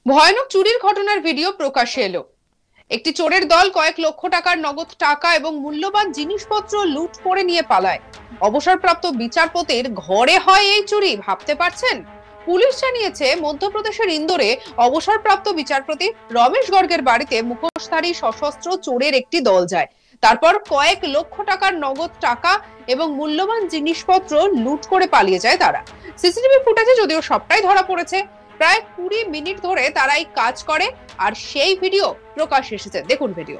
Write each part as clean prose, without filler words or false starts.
ভয়ানক চুরির ঘটনার ভিডিও প্রকাশ্যে এলো। একটি চোরের দল কয়েক লক্ষ টাকার নগদ টাকা এবং মূল্যবান জিনিসপত্র লুট করে নিয়ে পালায়। অবসরপ্রাপ্ত বিচারপতির ঘরে হয় এই চুরি, ভাবতে পারছেন? পুলিশ জানিয়েছে, মধ্যপ্রদেশের ইন্দোরে অবসরপ্রাপ্ত বিচারপতি রমেশ গর্গের বাড়িতে মুখোশধারী সশস্ত্র চোরের একটি দল যায়। তারপর কয়েক লক্ষ টাকার নগদ টাকা এবং মূল্যবান জিনিসপত্র লুট করে পালিয়ে যায় তারা। সিসিটিভি ফুটেজে যদিও সবটাই ধরা পড়েছে। প্রায় 20 মিনিট ধরে তারা এই কাজ করে, আর সেই ভিডিও প্রকাশ্যে এসেছে। দেখুন ভিডিও।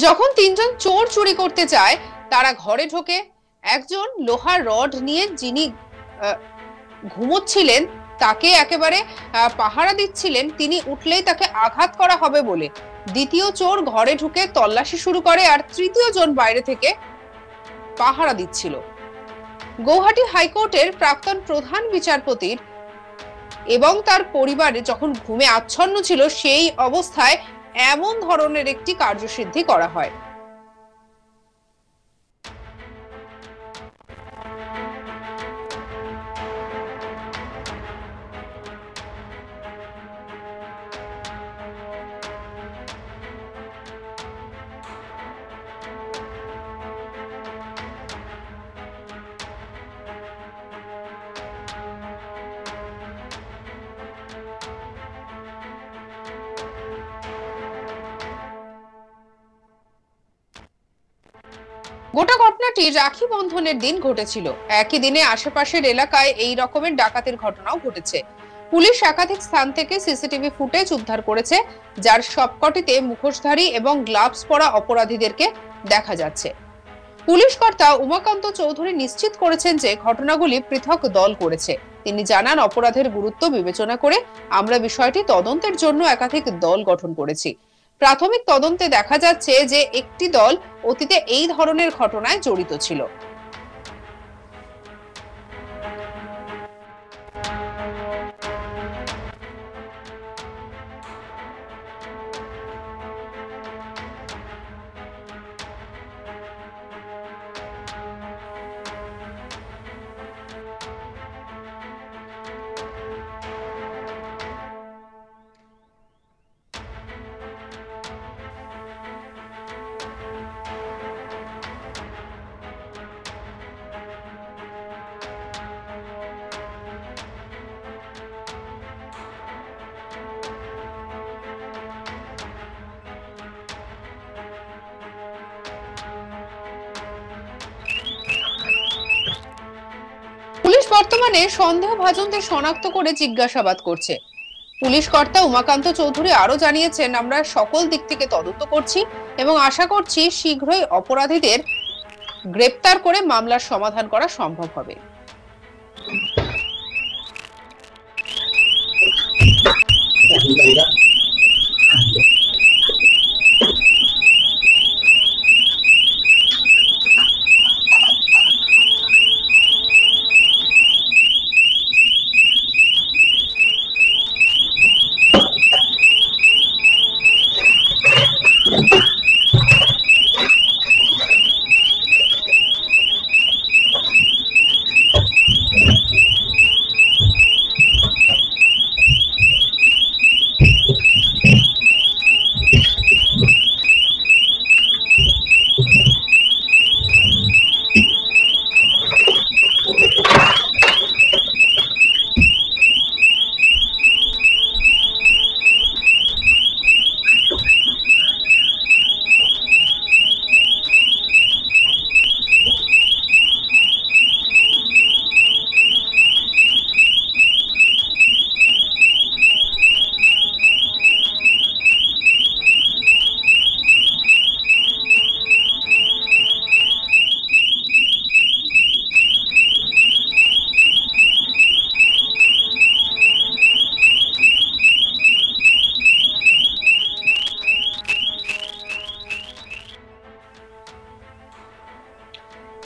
যখন তিনজন চোর চুরি করতে যায়, তারা ঘরে ঢোকে। একজন লোহার রড নিয়ে যিনি ঘুমোচ্ছিলেন, তাকে একেবারে পাহারা দিচ্ছিলেন, তিনি উঠলেই তাকে আঘাত করা হবে বলে দ্বিতীয় চোর ঘরে ঢুকে তল্লাশি শুরু করে, আর তৃতীয় জন বাইরে থেকে পাহারা দিচ্ছিল। গৌহাটি হাইকোর্টের প্রাক্তন প্রধান বিচারপতির এবং তার পরিবারে যখন ঘুমে আচ্ছন্ন ছিল, সেই অবস্থায় এমন ধরনের একটি কার্যসিদ্ধি করা হয়। গোটা ঘটনাটি রাখি বন্ধনের দিন ঘটেছিল। একই দিনে আশেপাশের এলাকায় এই রকমের ডাকাতির ঘটনাও ঘটেছে। পুলিশ একাধিক স্থান থেকে সিসিটিভি ফুটেজ উদ্ধার করেছে, যার সবকটিতে মুখোশধারী এবং গ্লাভস পরা অপরাধীদেরকে দেখা যাচ্ছে। পুলিশ কর্তা উমাকান্ত চৌধুরী নিশ্চিত করেছেন যে ঘটনাগুলি পৃথক দল করেছে। তিনি জানান, অপরাধের গুরুত্ব বিবেচনা করে আমরা বিষয়টি তদন্তের জন্য একাধিক দল গঠন করেছি। প্রাথমিক তদন্তে দেখা যাচ্ছে যে একটি দল অতীতে এই ধরনের ঘটনায় জড়িত ছিল। পুলিশ বর্তমানে সন্দেহভাজনদের শনাক্ত করে জিজ্ঞাসাবাদ করছে। পুলিশ কর্তা উমাকান্ত চৌধুরী আরো জানিয়েছেন, আমরা সকল দিক থেকে তদন্ত করছি এবং আশা করছি শীঘ্রই অপরাধীদের গ্রেপ্তার করে মামলার সমাধান করা সম্ভব হবে।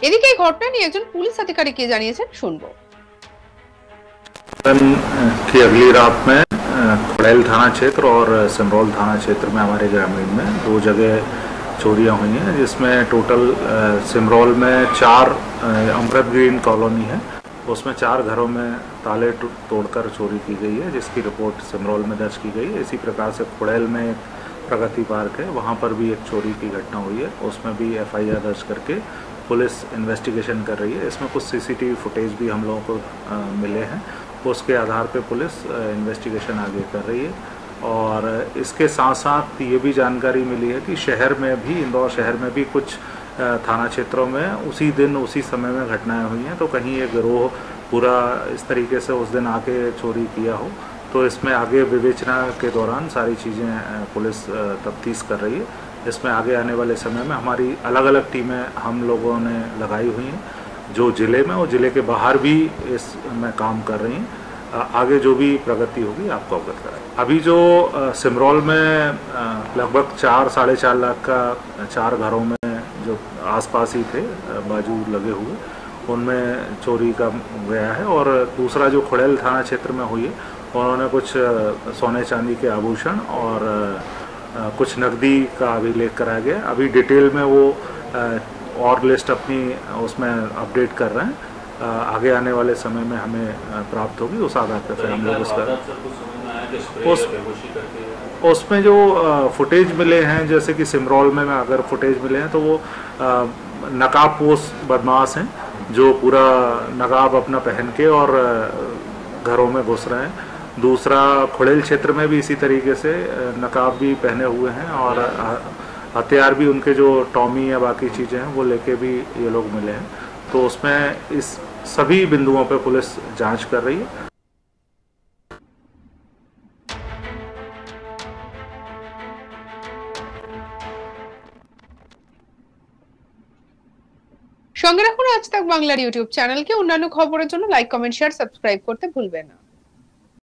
এদিকে এই ঘটনা নিয়ে একজন পুলিশ আধিকারিক কি জানিয়েছেন শুনবো। की अगली रात में खुड़ैल थाना क्षेत्र और सिमरौल थाना क्षेत्र में हमारे ग्रामीण में 2 जगह चोरियां हुई हैं, जिसमें टोटल सिमरौल में 4 अमृत ग्रीन कॉलोनी है, उसमें 4 घरों में ताले तोड़कर चोरी की गई है, जिसकी रिपोर्ट सिमरौल में दर्ज की गई है। इसी प्रकार से खुड़ैल में प्रगति पार्क है, वहाँ पर भी एक चोरी की घटना हुई है, उसमें भी FIR दर्ज करके पुलिस इन्वेस्टिगेशन कर रही है। इसमें कुछ CCTV फुटेज भी हम लोगों को मिले हैं, उसके आधार पे पुलिस इन्वेस्टिगेशन आगे कर रही है। और इसके साथ साथ ये भी जानकारी मिली है कि शहर में भी, इंदौर शहर में भी कुछ थाना क्षेत्रों में उसी दिन उसी समय में घटनाएं हुई हैं। तो कहीं ये गिरोह पूरा इस तरीके से उस दिन आके चोरी किया हो, तो इसमें आगे विवेचना के दौरान सारी चीज़ें पुलिस तफ्तीश कर रही है। इसमें आगे आने वाले समय में हमारी अलग अलग टीमें हम लोगों ने लगाई हुई हैं, जो ज़िले में और ज़िले के बाहर भी इसमें काम कर रही हैं। आगे जो भी प्रगति होगी आपको अवगत कराएं। अभी जो सिमरौल में लगभग 4-4.5 लाख का 4 घरों में जो आसपास ही थे बाजू लगे हुए, उनमें चोरी का गया है। और दूसरा जो खुड़ैल थाना क्षेत्र में हुई है, उन्होंने कुछ सोने चांदी के आभूषण और कुछ नकदी का अभिलेख कराया गया। अभी डिटेल में वो और लिस्ट अपनी उसमें अपडेट कर रहे हैं, आगे आने वाले समय में हमें प्राप्त होगी, उस आधार पर फिर हम लोग उसमें जो फुटेज मिले हैं, जैसे कि सिमरौल में अगर फुटेज मिले हैं तो वो नकाबपोश बदमाश हैं, जो पूरा नकाब अपना पहन के और घरों में घुस रहे हैं। दूसरा खुड़ैल क्षेत्र में भी इसी तरीके से नकाब भी पहने हुए हैं और हथियार भी उनके जो टॉमी या बाकी चीज़ें हैं वो लेके भी ये लोग मिले हैं। तो उसमें इस सभी बिंदुओं पे पुलिस जांच कर रही है। সঙ্গে রাখুন আজ তাক বাংলার ইউটিউব চ্যানেলকে। অন্যান্য খবরের জন্য লাইক, কমেন্ট, শেয়ার, সাবস্ক্রাইব করতে ভুলবেন না।